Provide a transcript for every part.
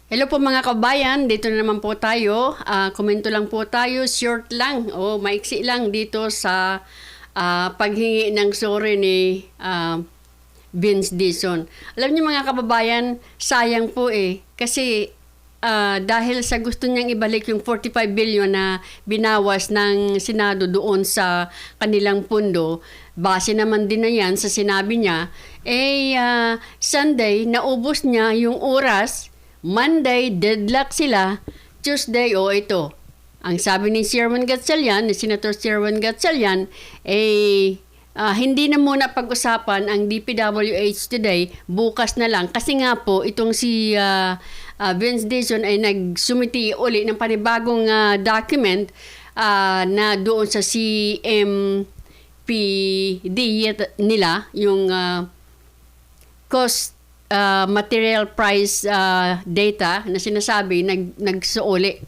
Hello po mga kabayan, dito na naman po tayo. Komento lang po tayo, short lang o maiksi lang dito sa paghingi ng sorry ni Vince Dizon. Alam niyo mga kababayan, sayang po kasi dahil sa gusto niyang ibalik yung 45 billion na binawas ng Senado doon sa kanilang pundo, base naman din na yan sa sinabi niya, Sunday, naubos niya yung oras. Monday, deadlock sila. Tuesday, ito. Ang sabi ni Sherwin Gatchalian, ni Senator Sherwin Gatchalian, hindi na muna pag-usapan ang DPWH today, bukas na lang. Kasi nga po, itong si Vince Dizon ay nagsumiti uli ng panibagong document na doon sa CMPD nila, yung cost material price data na sinasabi nagsumite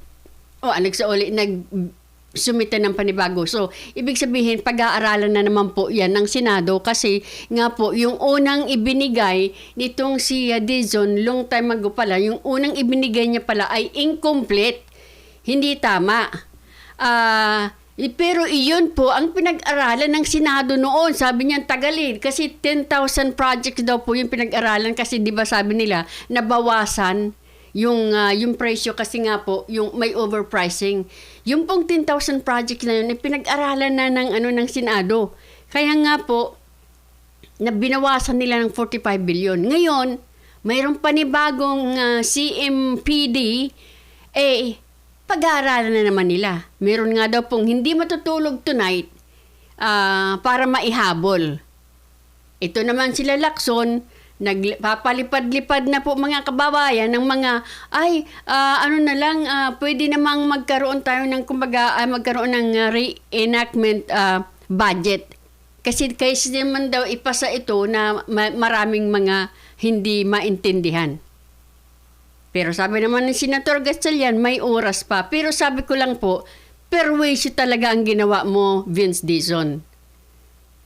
ng panibago. So, ibig sabihin, pag-aaralan na naman po yan ng Senado kasi nga po, yung unang ibinigay nitong si Dizon, long time ago pala, yung unang ibinigay niya pala ay incomplete. Hindi tama. Pero iyon po ang pinag-aralan ng Senado noon. Sabi niya tagalin kasi 10,000 projects daw po yung pinag-aralan kasi 'di ba sabi nila nabawasan yung presyo kasi nga po yung may overpricing. Yung pong 10,000 projects na yun pinag-aralan na ng Senado. Kaya nga po na binawasan nila ng 45 billion. Ngayon, mayroong panibagong CMPD pag-aaralan na naman nila. Meron nga daw pong hindi matutulog tonight para maihabol. Ito naman sila Lacson, nagpapalipad-lipad na po mga kababayan ng mga, pwede namang magkaroon tayo ng, magkaroon ng reenactment budget. Kasi naman daw ipasa ito na maraming mga hindi maintindihan. Pero sabi naman ng Senator Gatchalian, may oras pa. Pero sabi ko lang po, perwisyo talaga ang ginawa mo, Vince Dizon.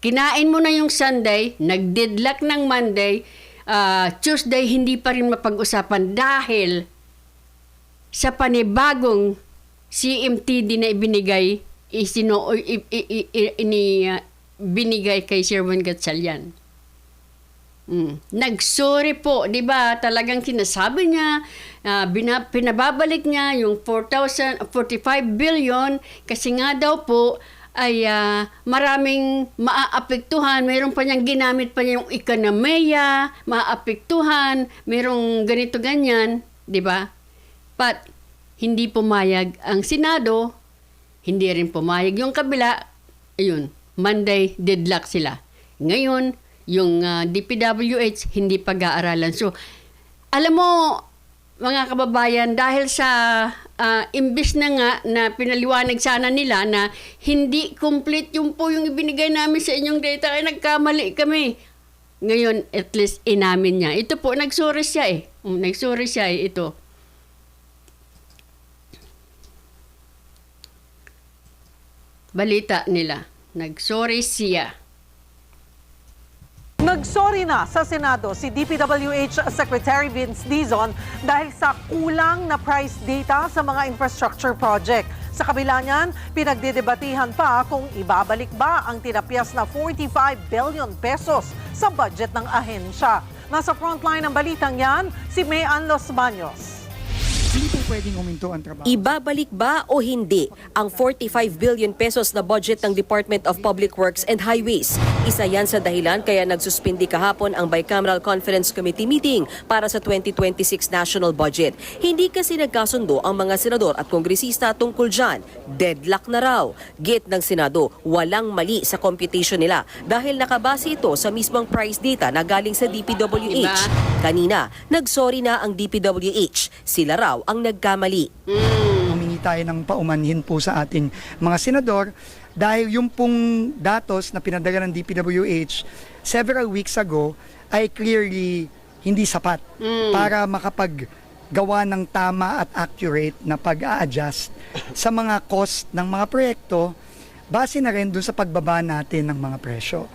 Kinain mo na yung Sunday, nag-deadlock ng Monday, Tuesday hindi pa rin mapag-usapan dahil sa panibagong CMTD na ibinigay, binigay kay Sherwin Gatchalian. Nagsorry po, 'di ba? Talagang sinasabi niya, pinababalik niya yung 45 billion kasi nga daw po ay maraming maaapektuhan. Mayroon pa niyang ginamit pa niya yung ekonomiya, maaapektuhan, mayroong ganito ganyan, 'di ba? But hindi pumayag ang Senado, hindi rin pumayag yung kabila. Ayun, Monday deadlock sila. Ngayon yung DPWH hindi pag-aaralan. So, alam mo, mga kababayan, dahil sa imbis na nga na pinaliwanag sana nila na hindi complete yung ibinigay namin sa inyong data, ay nagkamali kami. Ngayon, at least inamin niya. Ito po, nagsorry siya Nagsorry siya ito. Balita nila. Nagsorry siya. Nagsorry na sa Senado si DPWH Secretary Vince Dizon dahil sa kulang na price data sa mga infrastructure project. Sa kabila niyan, pinagdedebatihan pa kung ibabalik ba ang tinapyas na 45 billion pesos sa budget ng ahensya. Nasa frontline ng balitang yan, si Mayan Los Baños. Hindi po pwedeng uminto ang trabaho. Ibabalik ba o hindi ang 45 billion pesos na budget ng Department of Public Works and Highways? Isa yan sa dahilan kaya nagsuspindi kahapon ang Bicameral Conference Committee meeting para sa 2026 national budget. Hindi kasi nagkasundo ang mga senador at kongresista tungkol dyan. Deadlock na raw. Git ng Senado, walang mali sa computation nila dahil nakabase ito sa mismong price data na galing sa DPWH. Kanina, nagsorry na ang DPWH. Sila raw ang nagkamali. Humingi tayo ng paumanhin po sa ating mga senador dahil yung pong datos na pinadala ng DPWH several weeks ago ay clearly hindi sapat para makapaggawa ng tama at accurate na pag-a-adjust sa mga cost ng mga proyekto base na rin dun sa pagbaba natin ng mga presyo.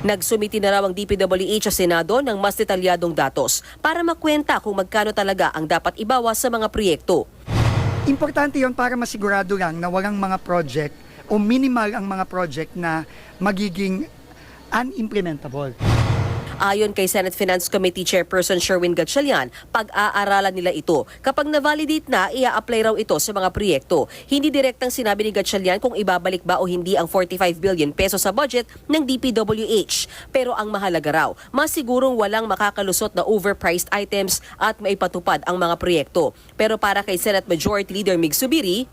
Nagsumiti na raw ang DPWH sa Senado ng mas detalyadong datos para makwenta kung magkano talaga ang dapat ibawas sa mga proyekto. Importante yon para masigurado lang na walang mga project o minimal ang mga project na magiging unimplementable. Ayon kay Senate Finance Committee Chairperson Sherwin Gatchalian, pag-aaralan nila ito. Kapag na-validate na, ia-apply raw ito sa mga proyekto. Hindi direktang sinabi ni Gatchalian kung ibabalik ba o hindi ang 45 billion pesos sa budget ng DPWH. Pero ang mahalaga raw, masigurong walang makakalusot na overpriced items at maipatupad ang mga proyekto. Pero para kay Senate Majority Leader Mig Subiri,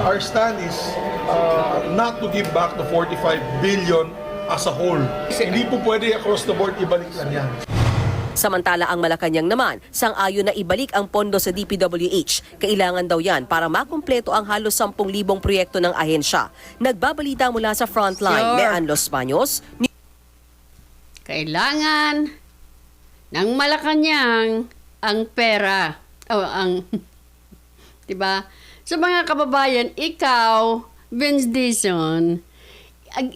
our stand is not to give back the 45 billion as a whole. Hindi po pwede across the board ibalik lang yan. samantala ang Malacanang naman, sang-ayon na ibalik ang pondo sa DPWH. Kailangan daw yan para makumpleto ang halos 10,000 proyekto ng ahensya. Nagbabalita mula sa Frontline, Sure. Mean Los Baños. Kailangan ng Malacanang ang pera. O ang 'di ba? Sa mga kababayan, ikaw, Vince Dizon,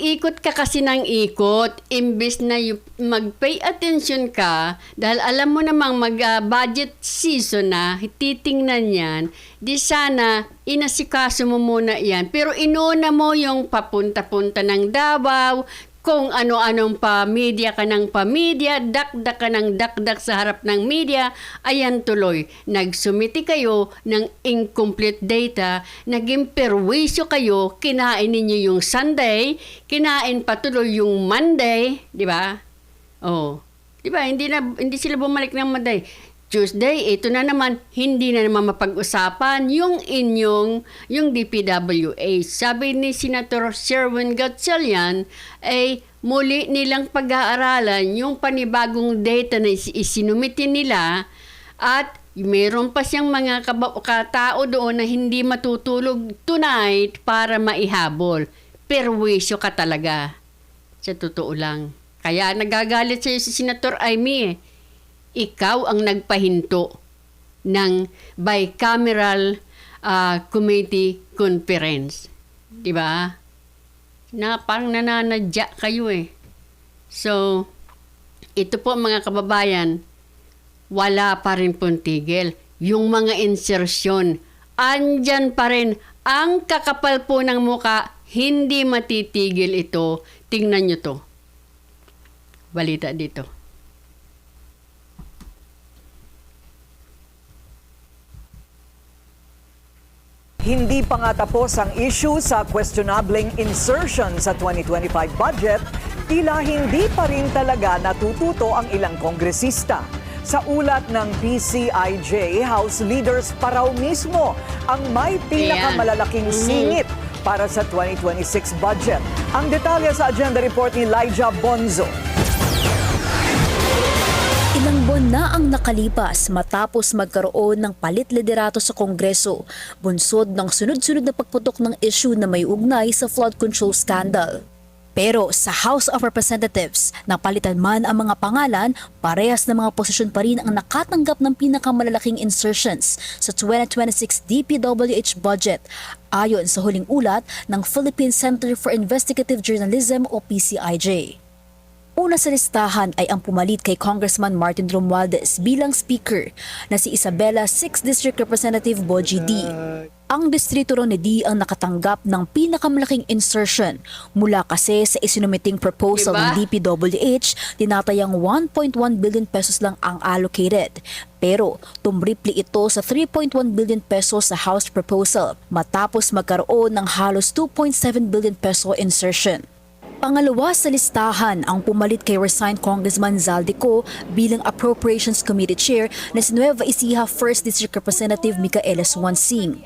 ikot ka kasi ng ikot, imbes na mag-pay attention ka, dahil alam mo namang mag-budget season na, titingnan yan, di sana inasikaso mo muna yan. Pero inuna mo yung papunta-punta ng Davao, kung ano-anong pamilya ka ng pamilya, dakdak ka ng dakdak sa harap ng media, ayan tuloy. Nagsumiti kayo ng incomplete data, naging perwisyo kayo, kinain ninyo yung Sunday, kinain patuloy yung Monday, di ba? Oh, di ba? Hindi sila bumalik ng Monday. Tuesday, ito na naman, hindi na naman mapag-usapan yung DPWH. Sabi ni Senator Sherwin Gatchalian, ay muli nilang pag-aaralan yung panibagong data na isinumitin nila at meron pa siyang mga katao doon na hindi matutulog tonight para maihabol. Perwisyo ka talaga. Sa totoo lang. Kaya nagagalit sa'yo si Senator Amy. Ikaw ang nagpahinto ng bicameral committee conference. Diba? Na parang nananadya kayo eh. So, ito po mga kababayan, wala pa rin pong tigil. Yung mga insertion, andyan pa rin. Ang kakapal po ng muka, hindi matitigil ito. Tingnan nyo to. Balita dito. Hindi pa nga tapos ang issue sa questionableng insertion sa 2025 budget, tila hindi pa rin talaga natututo ang ilang kongresista. Sa ulat ng PCIJ, House leaders pa raw mismo ang may pinakamalalaking singit para sa 2026 budget. Ang detalye sa agenda report ni Elijah Bonzo. Ilang buwan na ang nakalipas matapos magkaroon ng palit liderato sa Kongreso, bunsod ng sunod-sunod na pagputok ng issue na may ugnay sa flood control scandal. Pero sa House of Representatives, napalitan man ang mga pangalan, parehas na mga posisyon pa rin ang nakatanggap ng pinakamalalaking insertions sa 2026 DPWH budget, ayon sa huling ulat ng Philippine Center for Investigative Journalism o PCIJ. Una sa listahan ay ang pumalit kay Congressman Martin Romualdez bilang Speaker na si Isabela 6th District Representative Bogie D. Ang distrito ron ni D ang nakatanggap ng pinakamalaking insertion mula kasi sa isinumiting proposal ng DPWH, tinatayang 1.1 billion pesos lang ang allocated. Pero tumripli ito sa 3.1 billion pesos sa House proposal matapos magkaroon ng halos 2.7 billion peso insertion. Pangalawa sa listahan ang pumalit kay resigned Congressman Zaldico bilang Appropriations Committee Chair na si Nueva Ecija 1st District Representative Micaela Swansing.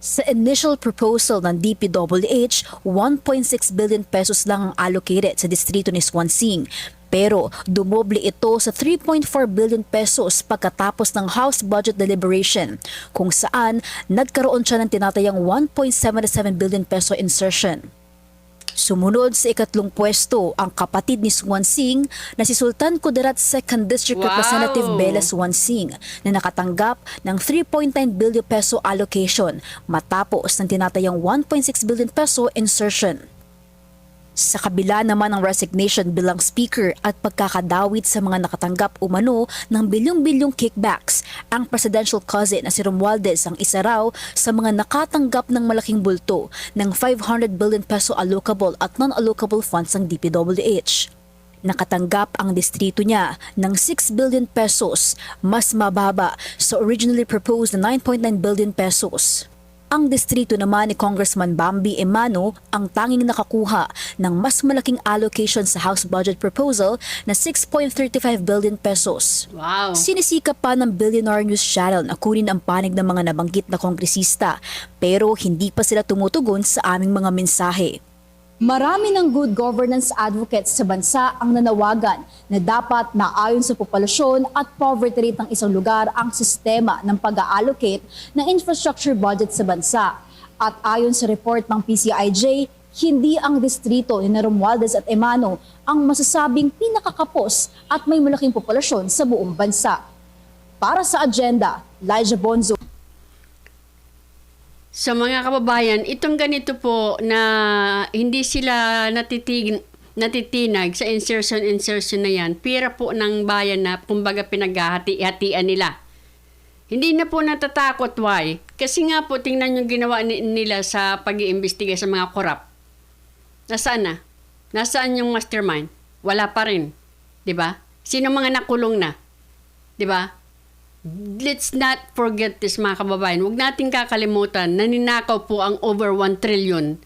Sa initial proposal ng DPWH, 1.6 billion pesos lang ang allocated sa distrito ni Swansing. Pero dumoble ito sa 3.4 billion pesos pagkatapos ng House Budget Deliberation, kung saan nagkaroon siya ng tinatayang 1.77 billion peso insertion. Sumunod sa ikatlong pwesto ang kapatid ni Swansing na si Sultan Kudarat 2nd District Representative Bella Swansing na nakatanggap ng 3.9 billion peso allocation matapos ng tinatayang 1.6 billion peso insertion. Sa kabila naman ng resignation bilang speaker at pagkakadawit sa mga nakatanggap umano ng bilyong-bilyong kickbacks, ang presidential cousin na si Romualdez ang isa raw sa mga nakatanggap ng malaking bulto ng 500 billion peso allocable at non-allocable funds ng DPWH. Nakatanggap ang distrito niya ng 6 billion pesos, mas mababa sa originally proposed na 9.9 billion pesos. Ang distrito naman ni Congressman Bambi Emano ang tanging nakakuha ng mas malaking allocation sa House Budget Proposal na 6.35 billion pesos. Wow. Sinisikap pa ng Billionaire News Channel na kunin ang panig ng mga nabanggit na kongresista pero hindi pa sila tumutugon sa aming mga mensahe. Marami ng good governance advocates sa bansa ang nanawagan na dapat na ayon sa populasyon at poverty rate ng isang lugar ang sistema ng pag-allocate ng infrastructure budget sa bansa. At ayon sa report ng PCIJ, hindi ang distrito ni Romualdez at Emano ang masasabing pinakakapos at may malaking populasyon sa buong bansa. Para sa agenda, Elijah Bonzo. Sa mga kababayan, itong ganito po na hindi sila natitinag sa insertion na yan, pira po ng bayan na kumbaga pinaghahati-hatian nila. Hindi na po natatakot, why? Kasi nga po, tingnan yung ginawa nila sa pag-iimbestiga sa mga korap. Nasaan na? Nasaan yung mastermind? Wala pa rin. 'Di ba? Sino mga nakulong na? 'Di ba? Let's not forget this, mga kababayan. Huwag nating kakalimutan na ninakaw po ang over 1 trillion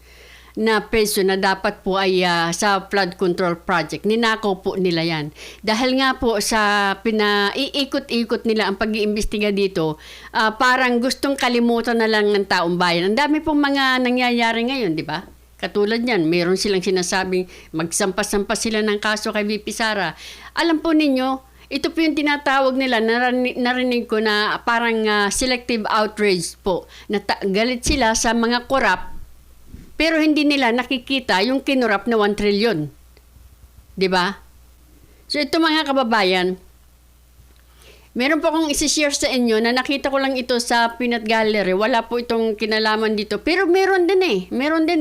na peso na dapat po ay sa flood control project. Ninakaw po nila yan. Dahil nga po sa pinaiikot-ikot nila ang pag-iimbestiga dito, parang gustong kalimutan na lang ng taong bayan. Ang dami pong mga nangyayari ngayon, di ba? Katulad yan, meron silang sinasabing magsampas-sampas sila ng kaso kay VP Sara. Alam po ninyo, ito po yung tinatawag nila, narinig ko na parang selective outrage po. Galit sila sa mga korap, pero hindi nila nakikita yung kinurap na 1 trillion. 'Di ba? So ito, mga kababayan, meron po akong isi-share sa inyo na nakita ko lang ito sa Peanut Gallery. Wala po itong kinalaman dito. Pero meron din eh.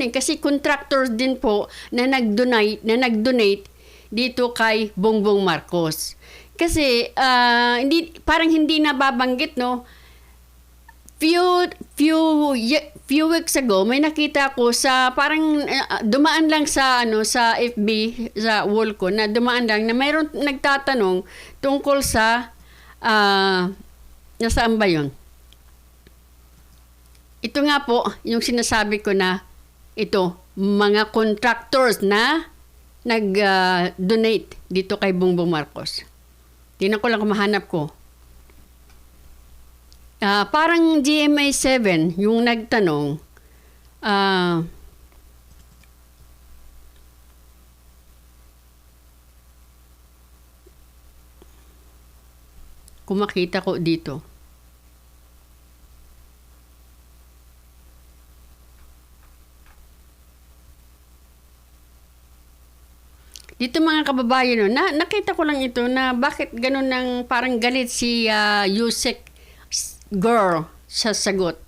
Kasi contractors din po na nag-donate dito kay Bongbong Marcos. Kasi parang hindi nababanggit, no? Few weeks ago may nakita ko sa parang dumaan lang sa sa FB, sa wall ko, na dumaan lang na mayroon nagtatanong tungkol sa nasaan ba 'yon? Ito nga po yung sinasabi ko na ito, mga contractors na nag-donate dito kay Bongbong Marcos. Tingnan ko lang kung mahanap ko. Parang GMA 7 yung nagtanong. Kung makita ko dito. Dito, mga kababayan, no, nakita ko lang ito na bakit ganun ng parang galit si Yusek girl sa sagot.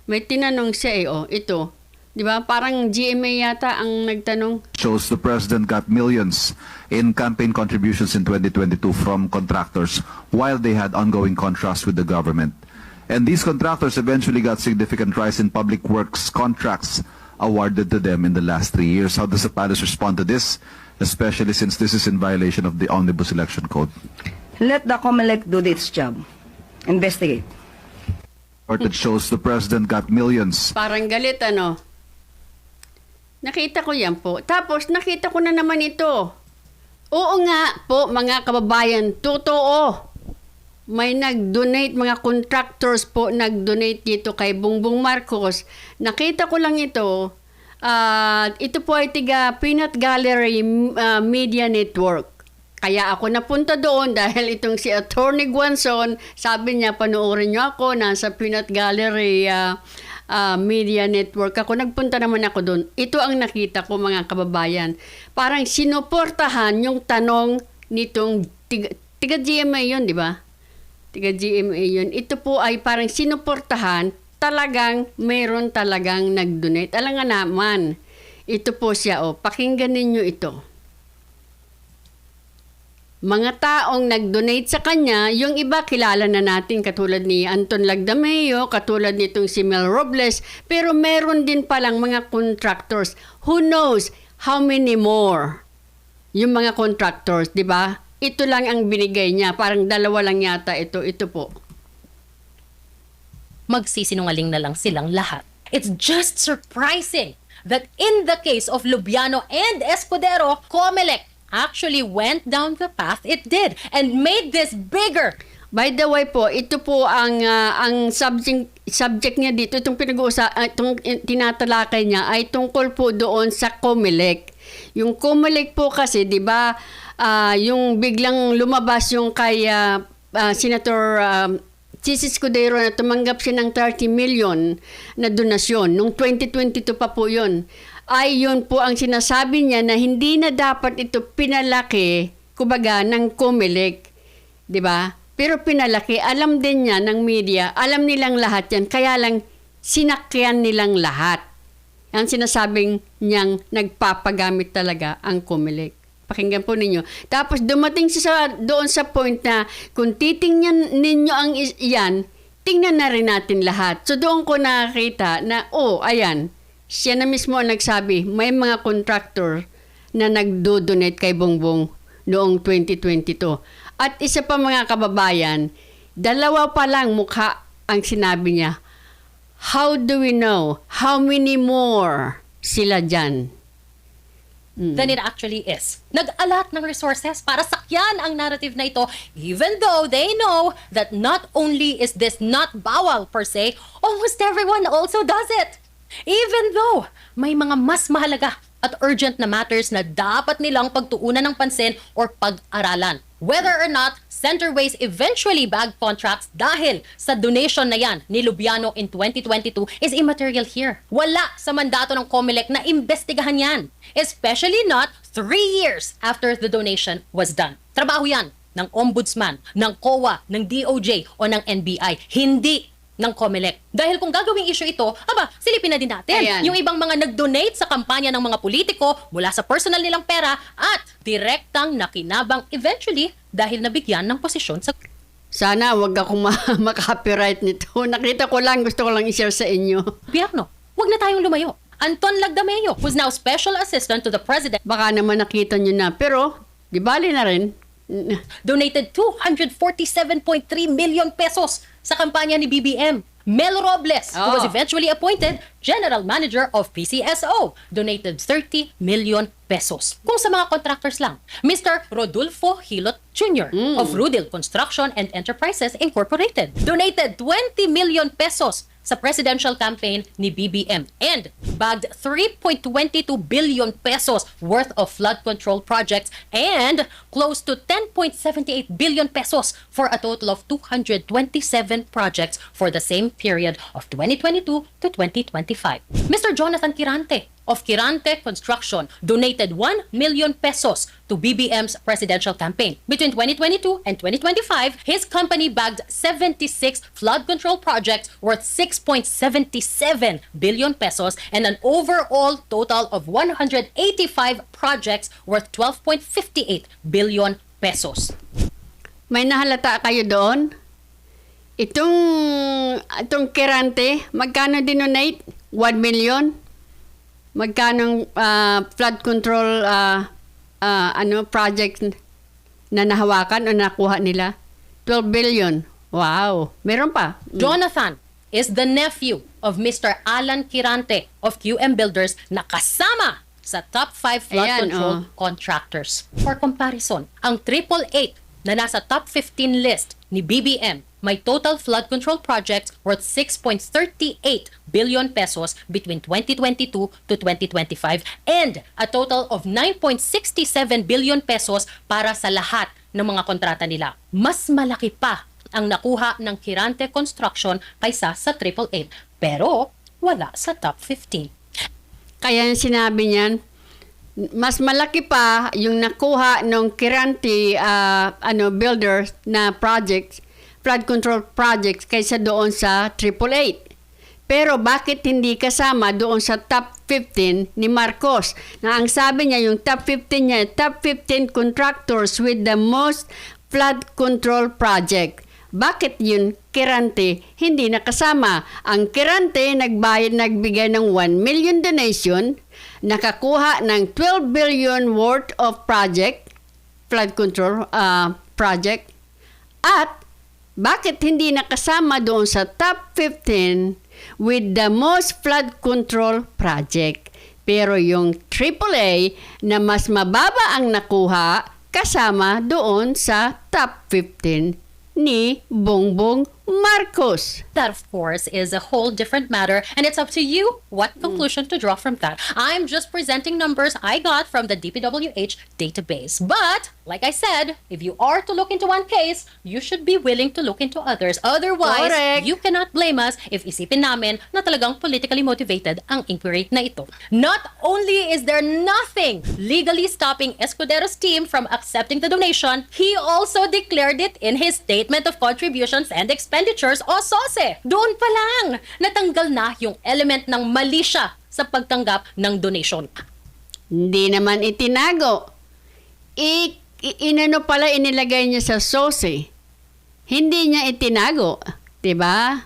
May tinanong siya ito. Di ba? Parang GMA yata ang nagtanong. Shows the president got millions in campaign contributions in 2022 from contractors while they had ongoing contracts with the government. And these contractors eventually got significant rise in public works contracts awarded to them in the last 3 years. How does the palace respond to this, especially since this is in violation of the Omnibus Election Code? Let the COMELEC do its job. Investigate. It shows the president got millions. Parang galit, ano? Nakita ko yan po. Tapos, nakita ko na naman ito. Oo nga po, mga kababayan, totoo. May nag-donate, mga contractors po nag-donate dito kay Bongbong Marcos. Nakita ko lang ito. Ito po ay tiga Peanut Gallery Media Network. Kaya ako napunta doon dahil itong si Attorney Guanzon, sabi niya, panoorin niyo ako, nasa Peanut Gallery Media Network. Nagpunta naman ako doon. Ito ang nakita ko, mga kababayan. Parang sinuportahan yung tanong nitong tiga GMA yun, di ba? Tiga GMA yun. Ito po ay parang sinuportahan, talagang meron talagang nag-donate. Alam nga naman, Ito po siya, pakinggan ninyo ito. Mga taong nag-donate sa kanya, yung iba kilala na natin katulad ni Anton Lagdameo, katulad nitong si Mel Robles, pero meron din palang mga contractors. Who knows how many more? Yung mga contractors, di ba? Ito lang ang binigay niya, parang 2 lang yata ito po. Magsisinungaling na lang silang lahat. It's just surprising that in the case of Lubiano and Escudero, Comelec actually went down the path it did and made this bigger. By the way po, ito po ang subject niya dito, itong tinatalakay niya ay tungkol po doon sa Comelec. Yung Comelec po kasi, 'di ba, yung biglang lumabas yung kay Senator Chis Escudero na tumanggap siya ng 30 million na donasyon. Nung 2022 pa po yun. Ay yun po ang sinasabi niya na hindi na dapat ito pinalaki, kumbaga, ng Comelec. 'Di ba? Pero pinalaki. Alam din niya ng media. Alam nilang lahat yan. Kaya lang sinakyan nilang lahat. Ang sinasabing niyang nagpapagamit talaga ang Comelec. Pakinggan po ninyo. Tapos dumating siya doon sa point na kung titingnan ninyo ang iyan, tingnan na rin natin lahat. So doon ko nakita na, ayan, siya na mismo ang nagsabi, may mga contractor na nagdo-donate kay Bongbong noong 2022. At isa pa mga kababayan, 2 pa lang mukha ang sinabi niya. How do we know how many more sila dyan? Than it actually is. Nag-alat ng resources para sakyan ang narrative na ito, even though they know that not only is this not bawal per se, almost everyone also does it. Even though may mga mas mahalaga at urgent na matters na dapat nilang pagtuunan ng pansin or pag-aralan. Whether or not Centerways eventually bagged contracts dahil sa donation na yan ni Lubiano in 2022 is immaterial here. Wala sa mandato ng Comelec na imbestigahan yan. Especially not 3 years after the donation was done. Trabaho yan ng Ombudsman, ng COA, ng DOJ o ng NBI. Hindi ng Comelec. Dahil kung gagawing issue ito, silipin na din natin. Ayan. Yung ibang mga nag-donate sa kampanya ng mga politiko mula sa personal nilang pera at direktang nakinabang eventually dahil nabigyan ng posisyon sa... Sana wag akong makapiright nito. Nakita ko lang, gusto ko lang i-share sa inyo. gobyerno. Huwag na tayong lumayo. Anton Lagdameo, who's now Special Assistant to the President, Baka naman nakita nyo na. Pero, di bali na rin. donated 247.3 million pesos sa kampanya ni BBM. Mel Robles, who was eventually appointed General Manager of PCSO, donated 30 million pesos. Kung sa mga contractors lang, Mr. Rodolfo Hilot Jr. of Rudil Construction and Enterprises Incorporated donated 20 million pesos sa presidential campaign ni BBM and bagged 3.22 billion pesos worth of flood control projects and close to 10.78 billion pesos for a total of 227 projects for the same period of 2022 to 2025. Mr. Jonathan Quirante of Quirante Construction donated 1 million pesos to BBM's presidential campaign. Between 2022 and 2025, his company bagged 76 flood control projects worth 6.77 billion pesos and an overall total of 185 projects worth 12.58 billion pesos. May nahalata kayo doon? Itong Quirante, magkano dinonate? 1 million? Magkano flood control project na nahawakan o nakuha nila? 12 billion. Wow. Meron pa. Jonathan is the nephew of Mr. Alan Quirante of QM Builders na kasama sa top 5 flood control contractors. For comparison, ang 888 na nasa top 15 list ni BBM may total flood control projects worth 6.38 billion pesos between 2022 to 2025 and a total of 9.67 billion pesos para sa lahat ng mga kontrata nila. Mas malaki pa ang nakuha ng Quirante Construction kaysa sa 888 pero wala sa top 15. Kaya sinabi niyan, mas malaki pa yung nakuha ng Quirante builders na projects, flood control projects kaysa doon sa 888. Pero bakit hindi kasama doon sa top 15 ni Marcos? Na ang sabi niya, yung top 15 niya, top 15 contractors with the most flood control project. Bakit yun, Kirante, hindi nakasama? Ang Kirante nagbigay ng 1 million donation, nakakuha ng 12 billion worth of project, flood control project, at bakit hindi nakasama doon sa top 15 with the most flood control project? Pero yung AAA na mas mababa ang nakuha, kasama doon sa top 15 ni Bongbong Marcos. That, of course, is a whole different matter, and it's up to you what conclusion to draw from that. I'm just presenting numbers I got from the DPWH database. But, like I said, if you are to look into one case, you should be willing to look into others. Otherwise, Correct. you cannot blame us if isipin namin na talagang politically motivated ang inquiry na ito. Not only is there nothing legally stopping Escudero's team from accepting the donation, he also declared it in his Statement of Contributions and Expenditures o SOSE. Doon pa lang, natanggal na yung element ng mali siya sa pagtanggap ng donation. Hindi naman itinago. Inano pala inilagay niya sa SOSE. Hindi niya itinago. Diba?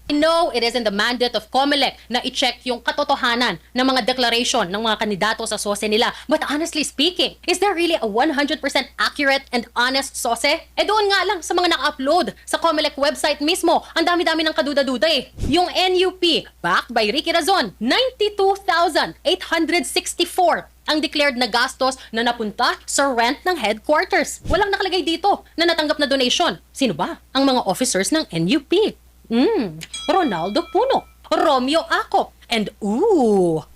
I know it is in the mandate of COMELEC na i-check yung katotohanan ng mga declaration ng mga kandidato sa SOSE nila. But honestly speaking, is there really a 100% accurate and honest SOSE? Doon nga lang sa mga naka-upload sa COMELEC website mismo, ang dami-dami ng kaduda-duda eh. Yung NUP, backed by Ricky Razon, 92,864 ang declared na gastos na napunta sa rent ng headquarters. Walang nakalagay dito na natanggap na donation. Sino ba? Ang mga officers ng NUP. Ronaldo Puno, Romeo Acop, and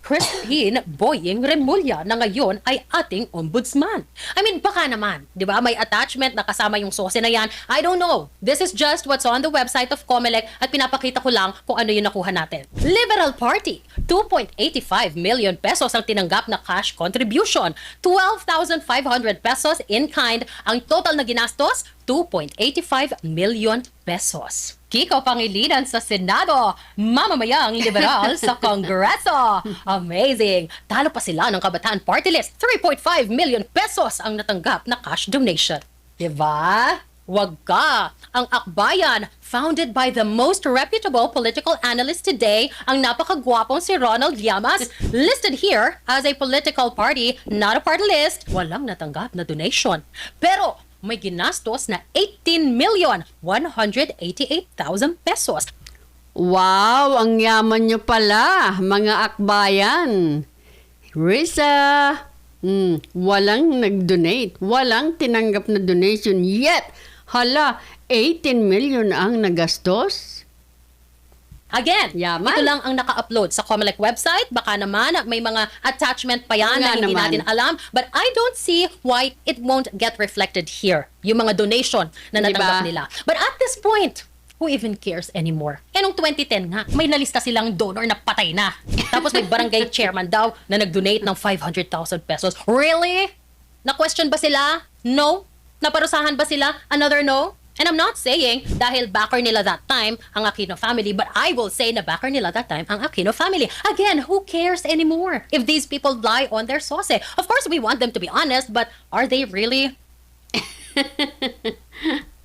Christine Boying Remulla na ngayon ay ating ombudsman. I mean, baka naman, di ba? May attachment na kasama yung SOSE na yan. I don't know. This is just what's on the website of COMELEC at pinapakita ko lang kung ano yung nakuha natin. Liberal Party, 2.85 million pesos ang tinanggap na cash contribution. 12,500 pesos in kind. Ang total na ginastos, 2.85 million pesos. Kiko Pangilinan sa Senado, mamamayang liberal sa Kongreso. Amazing! Talo pa sila ng Kabataan Party List. 3.5 million pesos ang natanggap na cash donation. Diba? Wag ka! Ang Akbayan, founded by the most reputable political analyst today, ang napakagwapong si Ronald Llamas, listed here as a political party, not a party list, walang natanggap na donation. Pero may ginastos na 18,188,000 pesos. Wow, ang yaman nyo pala, mga akbayan. Risa, walang nag-donate, walang tinanggap na donation yet. Hala, 18 million ang nagastos? Again, Yaman. ito lang ang naka-upload sa COMELEC website. Baka naman may mga attachment pa yan na hindi natin alam. But I don't see why it won't get reflected here. Yung mga donation na natanggap nila. But at this point, who even cares anymore? Noong 2010 nga, may nalista silang donor na patay na. Tapos may barangay chairman daw na nag-donate ng 500,000 pesos. Really? Na-question ba sila? No. Naparusahan ba sila? Another no? And I'm not saying dahil backer nila that time ang Aquino family, but I will say na backer nila that time ang Aquino family. Again, who cares anymore if these people lie on their SOSE? Of course, we want them to be honest, but are they really?